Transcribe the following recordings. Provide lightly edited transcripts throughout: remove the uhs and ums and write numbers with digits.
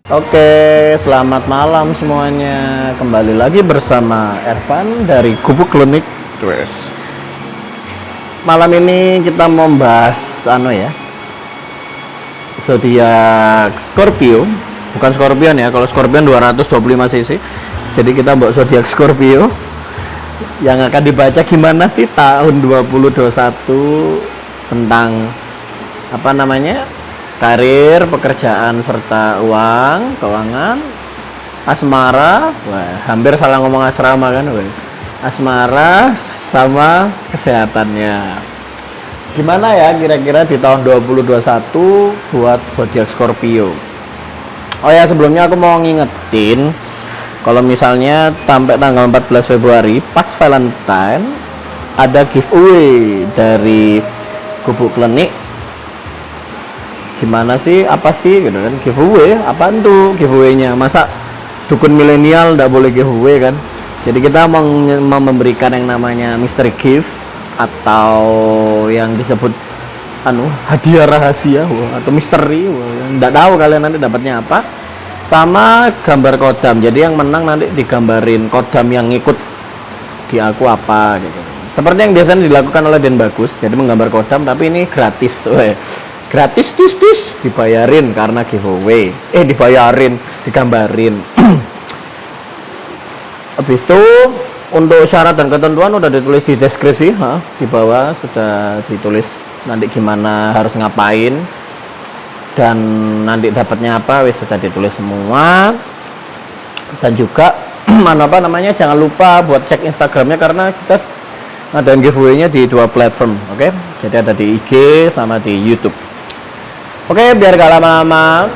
Oke, selamat malam semuanya. Kembali lagi bersama Ervan dari Gubuk Klinik. Malam ini kita mau bahas zodiak Scorpio. Bukan Scorpion ya. Kalau Scorpion 225 cc. Jadi kita bawa zodiak Scorpio yang akan dibaca gimana sih tahun 2021 tentang karir, pekerjaan, serta uang, keuangan, asmara. Wah, hampir salah ngomong asrama kan, weh. Asmara sama kesehatannya. Gimana ya kira-kira di tahun 2021 buat zodiak Scorpio? Oh ya, sebelumnya aku mau ngingetin kalau misalnya sampai tanggal 14 Februari pas Valentine ada giveaway dari Gubuk Klinik. Gimana sih, apa sih gitu kan, giveaway apaan tuh giveaway-nya, masa dukun milenial nggak boleh giveaway kan. Jadi kita mau memberikan yang namanya mystery gift atau yang disebut hadiah rahasia atau misteri, nggak tahu kalian nanti dapatnya apa, sama gambar kodam. Jadi yang menang nanti digambarin kodam yang ngikut di aku apa gitu, seperti yang biasanya dilakukan oleh Den Bagus. Jadi menggambar kodam, tapi ini gratis, gratis tis dibayarin karena giveaway, dibayarin, digambarin. Habis itu untuk syarat dan ketentuan udah ditulis di deskripsi, di bawah sudah ditulis nanti gimana harus ngapain dan nanti dapatnya apa, wis sudah ditulis semua. Dan juga jangan lupa buat cek Instagramnya karena kita ada giveaway-nya di dua platform, oke? Jadi ada di IG sama di YouTube. Oke, biar gak lama-lama,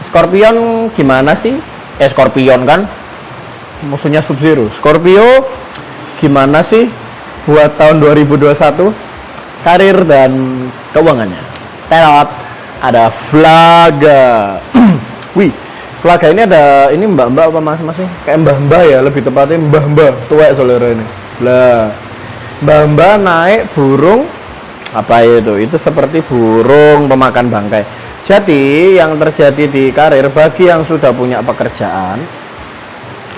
Scorpion gimana sih? Scorpion kan musuhnya Sub-Zero. Scorpio gimana sih buat tahun 2021 karir dan keuangannya? Terot, ada Flaga. Wih, Flaga ini ada mbak-mbak apa mas sih? Kayak mbah-mbah ya, lebih tepatnya mbah-mbah tua saudara ini. Lah, mbah-mbah naik burung apa itu seperti burung pemakan bangkai. Jadi yang terjadi di karir bagi yang sudah punya pekerjaan,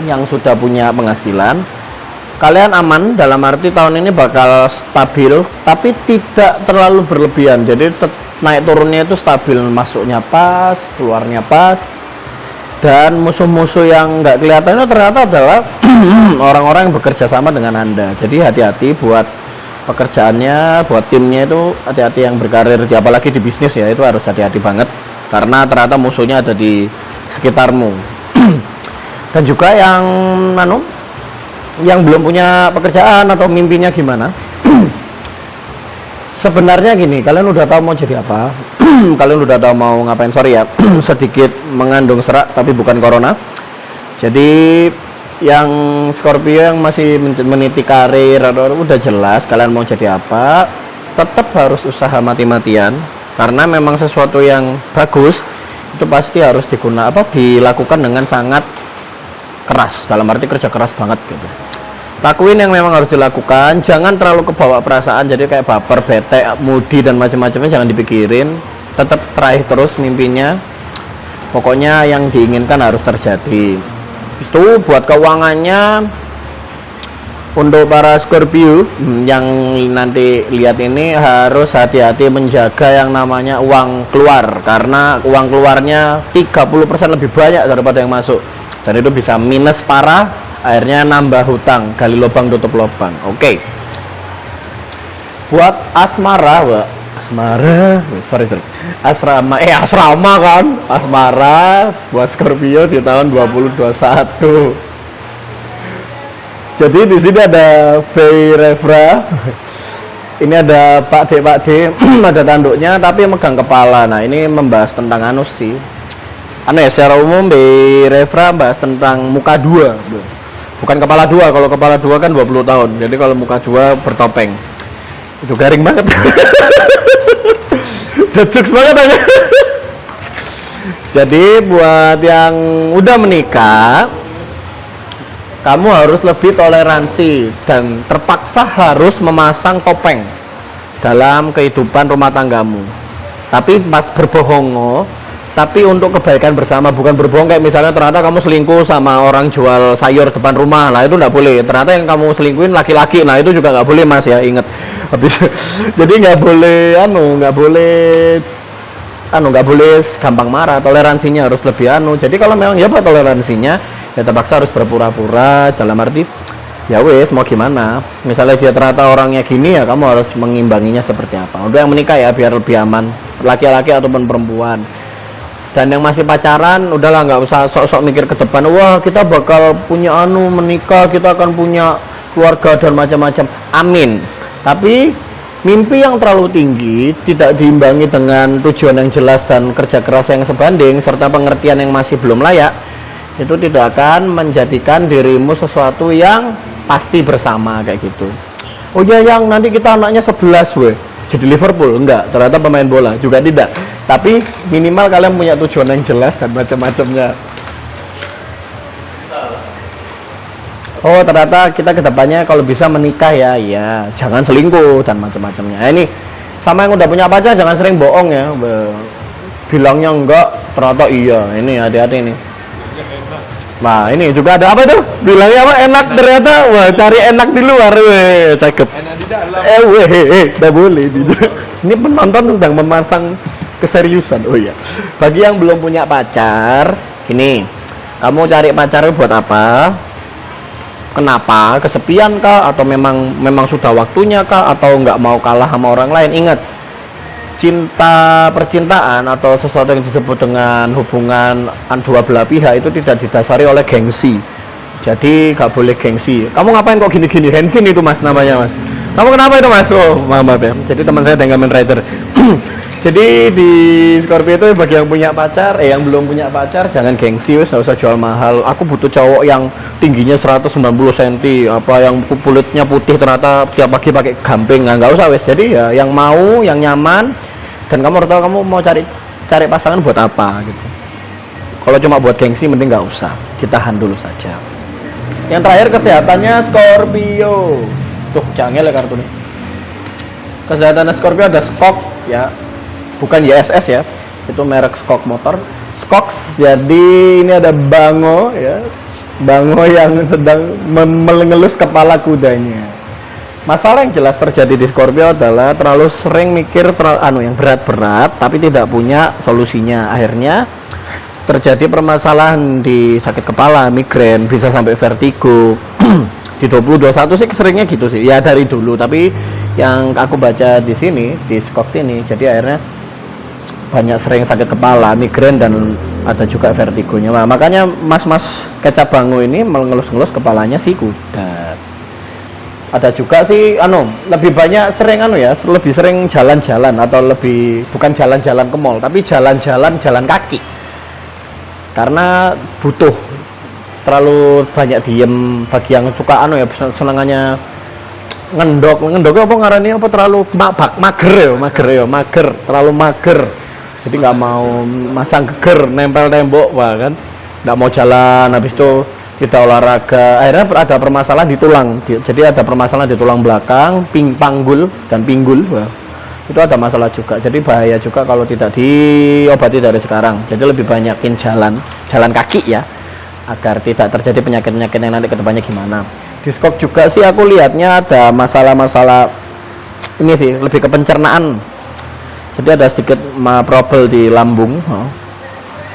yang sudah punya penghasilan, kalian aman, dalam arti tahun ini bakal stabil tapi tidak terlalu berlebihan. Jadi naik turunnya itu stabil, masuknya pas, keluarnya pas. Dan musuh-musuh yang nggak kelihatan itu ternyata adalah orang-orang yang bekerja sama dengan Anda. Jadi hati-hati buat pekerjaannya, buat timnya itu hati-hati, yang berkarir apalagi di bisnis ya, itu harus hati-hati banget karena ternyata musuhnya ada di sekitarmu. Dan juga yang belum punya pekerjaan atau mimpinya gimana, sebenarnya gini, kalian udah tahu mau jadi apa. Kalian udah tahu mau ngapain. Sorry ya sedikit mengandung serak tapi bukan corona. Jadi yang Scorpio yang masih meniti karir udah jelas kalian mau jadi apa, tetap harus usaha mati-matian karena memang sesuatu yang bagus itu pasti harus dilakukan dengan sangat keras, dalam arti kerja keras banget gitu. Lakuin yang memang harus dilakukan, jangan terlalu kebawa perasaan jadi kayak baper, bete, moody dan macam-macamnya jangan dipikirin. Tetap teraih terus mimpinya, pokoknya yang diinginkan harus terjadi. Itu buat keuangannya, untuk para Scorpio yang nanti lihat ini harus hati-hati menjaga yang namanya uang keluar, karena uang keluarnya 30% lebih banyak daripada yang masuk, dan itu bisa minus parah, akhirnya nambah hutang, gali lubang tutup lubang. Oke. Buat asmara, asrama kan, asmara buat Scorpio di tahun 2021. Jadi di sini ada Bay Refra. Ini ada Pak D, ada tanduknya tapi megang kepala. Nah, ini membahas tentang sih. Secara umum Bay Refra bahas tentang muka dua. Bukan kepala dua. Kalau kepala dua kan 20 tahun. Jadi kalau muka dua bertopeng. Itu garing banget. Jejux banget aja. Jadi buat yang udah menikah, kamu harus lebih toleransi dan terpaksa harus memasang topeng dalam kehidupan rumah tanggamu. Tapi pas berbohong, tapi untuk kebaikan bersama, bukan berbohong. Kayak misalnya ternyata kamu selingkuh sama orang jual sayur depan rumah, nah itu nggak boleh. Ternyata yang kamu selingkuhin laki-laki, nah itu juga nggak boleh mas ya, inget. Habis jadi nggak boleh nggak boleh gampang marah, toleransinya harus lebih jadi kalau memang ya apa toleransinya ya terpaksa harus berpura-pura, dalam arti ya wes mau gimana. Misalnya dia ternyata orangnya gini ya kamu harus mengimbanginya seperti apa. Udah yang menikah ya biar lebih aman, laki-laki ataupun perempuan. Dan yang masih pacaran udahlah, nggak usah sok-sok mikir ke depan, wah kita bakal punya menikah, kita akan punya keluarga dan macam-macam, amin. Tapi mimpi yang terlalu tinggi tidak diimbangi dengan tujuan yang jelas dan kerja keras yang sebanding serta pengertian yang masih belum layak, itu tidak akan menjadikan dirimu sesuatu yang pasti bersama kayak gitu. Oh ya, yang nanti kita anaknya 11 weh jadi Liverpool, enggak, ternyata pemain bola juga tidak. Tapi minimal kalian punya tujuan yang jelas dan macam-macamnya. Oh ternyata kita kedepannya kalau bisa menikah ya jangan selingkuh dan macam-macamnya. Ini sama yang udah punya pacar jangan sering bohong ya, bilangnya enggak ternyata iya. Ini hati-hati ini. Nah ini juga ada apa tuh, bilangnya apa enak ternyata, wah cari enak di luar, weh cakep. Enak di dalam. Tidak boleh gitu. Ini penonton sedang memasang keseriusan. Oh iya, bagi yang belum punya pacar, ini kamu cari pacar buat apa? Kenapa? Kesepian kah? Atau memang sudah waktunya kah? Atau nggak mau kalah sama orang lain? Ingat, percintaan atau sesuatu yang disebut dengan hubungan dua belah pihak itu tidak didasari oleh gengsi. Jadi nggak boleh gengsi. Kamu ngapain kok gini-gini? Hensin itu mas namanya mas. Kamu kenapa itu mas? Oh maaf ya. Jadi teman saya ada Kamen Rider. Jadi di Scorpio itu bagi yang punya pacar, yang belum punya pacar jangan gengsi, wes nggak usah jual mahal. Aku butuh cowok yang tingginya 190 cm, apa yang kulitnya putih ternyata tiap pagi pakai gamping, nggak usah wes. Jadi ya yang mau, yang nyaman, dan kamu harus tahu kamu mau cari pasangan buat apa gitu. Kalau cuma buat gengsi, mending nggak usah, ditahan dulu saja. Yang terakhir kesehatannya Scorpio. Tuh canggih lah kartunya. Kesehatan Scorpio ada skok ya. Bukan YSS ya, itu merek skok motor, Skox. Jadi ini ada Bango ya, Bango yang sedang mengelus kepala kudanya. Masalah yang jelas terjadi di Scorpio adalah terlalu sering mikir yang berat-berat tapi tidak punya solusinya. Akhirnya terjadi permasalahan di sakit kepala, migrain, bisa sampai vertigo. Di 2021 sih seringnya gitu sih ya dari dulu, tapi yang aku baca di sini di Skox ini jadi akhirnya banyak sering sakit kepala, migrain, dan ada juga vertigonya. Nah, makanya mas-mas kecap Bango ini mengelus-ngelus kepalanya si kuda. Ada juga sih lebih banyak sering lebih sering jalan-jalan, atau lebih bukan jalan-jalan ke mall tapi jalan kaki, karena butuh terlalu banyak diem. Bagi yang suka senangannya ngendok apa ngarani apa terlalu mager, terlalu mager, jadi nggak mau masang geger nempel tembok, wah kan nggak mau jalan, habis itu tidak olahraga, akhirnya ada permasalahan di tulang. Jadi ada permasalahan di tulang belakang, panggul dan pinggul, wah itu ada masalah juga. Jadi bahaya juga kalau tidak diobati dari sekarang. Jadi lebih banyakin jalan kaki ya, agar tidak terjadi penyakit-penyakit yang nanti kedepannya gimana. Di Skok juga sih aku lihatnya ada masalah-masalah ini sih, lebih ke pencernaan. Jadi ada sedikit trouble di lambung.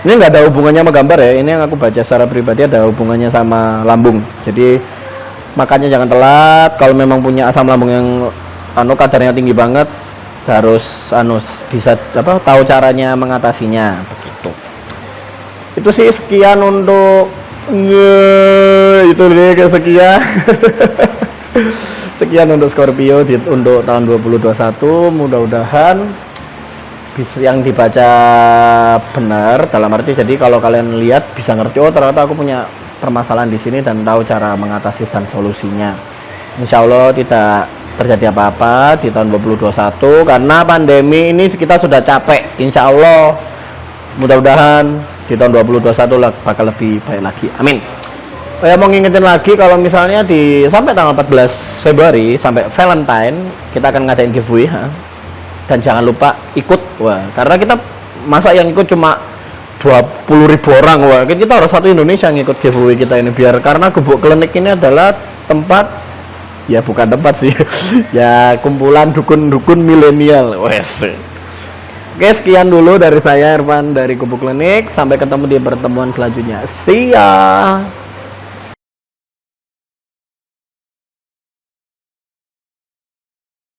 Ini nggak ada hubungannya sama gambar ya, ini yang aku baca secara pribadi ada hubungannya sama lambung. Jadi makanya jangan telat. Kalau memang punya asam lambung yang kadarnya tinggi banget, harus bisa tahu caranya mengatasinya begitu. Itu sih sekian untuk itu deh sekian. Sekian untuk Scorpio untuk tahun 2021. Mudah-mudahan bisa yang dibaca benar, dalam arti jadi kalau kalian lihat bisa ngerti, oh ternyata aku punya permasalahan di sini dan tahu cara mengatasi dan solusinya. Insya Allah tidak terjadi apa-apa di tahun 2021 karena pandemi ini kita sudah capek. Insya Allah mudah-mudahan di tahun 2021 bakal lebih baik lagi, amin. Saya mau ngingetin lagi kalau misalnya sampai tanggal 14 Februari sampai Valentine kita akan ngadain giveaway dan jangan lupa ikut, karena kita masa yang ikut cuma 20.000 orang. Wah, kita harus satu Indonesia ngikut giveaway kita ini, biar karena Gubuk Klinik ini adalah tempat, ya bukan tempat sih ya kumpulan dukun-dukun milenial. Wes. Oke, sekian dulu dari saya Irfan dari Gubuk Klinik. Sampai ketemu di pertemuan selanjutnya. See ya.